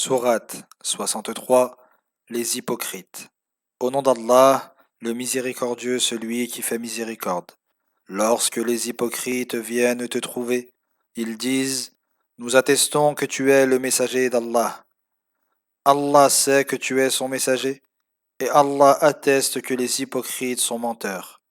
Sourate 63. Les hypocrites. Au nom d'Allah, le miséricordieux, celui qui fait miséricorde. Lorsque les hypocrites viennent te trouver, ils disent: Nous attestons que tu es le messager d'Allah. Allah sait que tu es son messager, et Allah atteste que les hypocrites sont menteurs.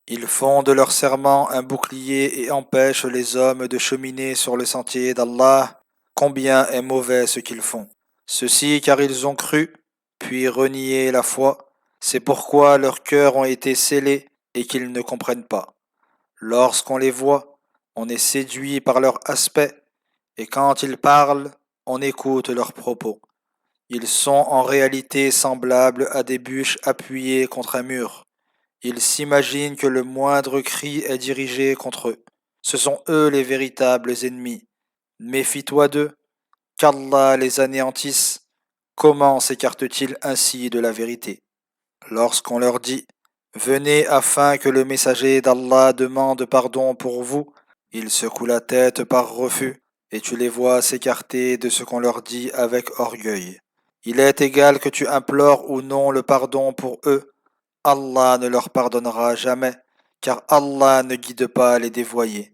Ils font de leur serment un bouclier et empêchent les hommes de cheminer sur le sentier d'Allah. Combien est mauvais ce qu'ils font. Ceci car ils ont cru, puis renié la foi. C'est pourquoi leurs cœurs ont été scellés et qu'ils ne comprennent pas. Lorsqu'on les voit, on est séduit par leur aspect, et quand ils parlent, on écoute leurs propos. Ils sont en réalité semblables à des bûches appuyées contre un mur. Ils s'imaginent que le moindre cri est dirigé contre eux. Ce sont eux les véritables ennemis. Méfie-toi d'eux, qu'Allah les anéantisse. Comment s'écartent-ils ainsi de la vérité? Lorsqu'on leur dit: Venez afin que le messager d'Allah demande pardon pour vous, ils secouent la tête par refus, et tu les vois s'écarter de ce qu'on leur dit avec orgueil. Il est égal que tu implores ou non le pardon pour eux. Allah ne leur pardonnera jamais, car Allah ne guide pas les dévoyés.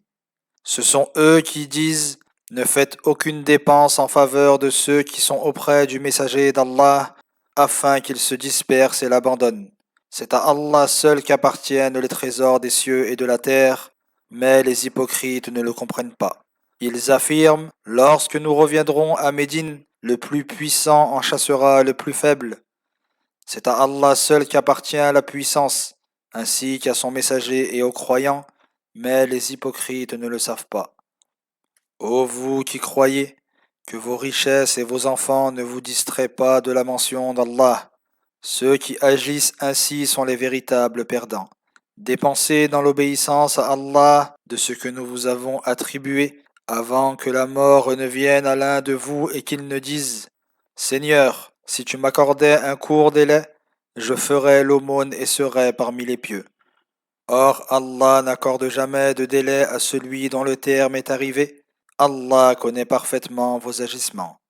Ce sont eux qui disent: Ne faites aucune dépense en faveur de ceux qui sont auprès du messager d'Allah, afin qu'ils se dispersent et l'abandonnent. C'est à Allah seul qu'appartiennent les trésors des cieux et de la terre, mais les hypocrites ne le comprennent pas. Ils affirment: Lorsque nous reviendrons à Médine, le plus puissant en chassera le plus faible. C'est à Allah seul qu'appartient la puissance, ainsi qu'à son messager et aux croyants, mais les hypocrites ne le savent pas. Ô vous qui croyez, que vos richesses et vos enfants ne vous distraient pas de la mention d'Allah. Ceux qui agissent ainsi sont les véritables perdants. Dépensez dans l'obéissance à Allah de ce que nous vous avons attribué, avant que la mort ne vienne à l'un de vous et qu'il ne dise: Seigneur, si tu m'accordais un court délai, je ferais l'aumône et serais parmi les pieux. Or, Allah n'accorde jamais de délai à celui dont le terme est arrivé. Allah connaît parfaitement vos agissements.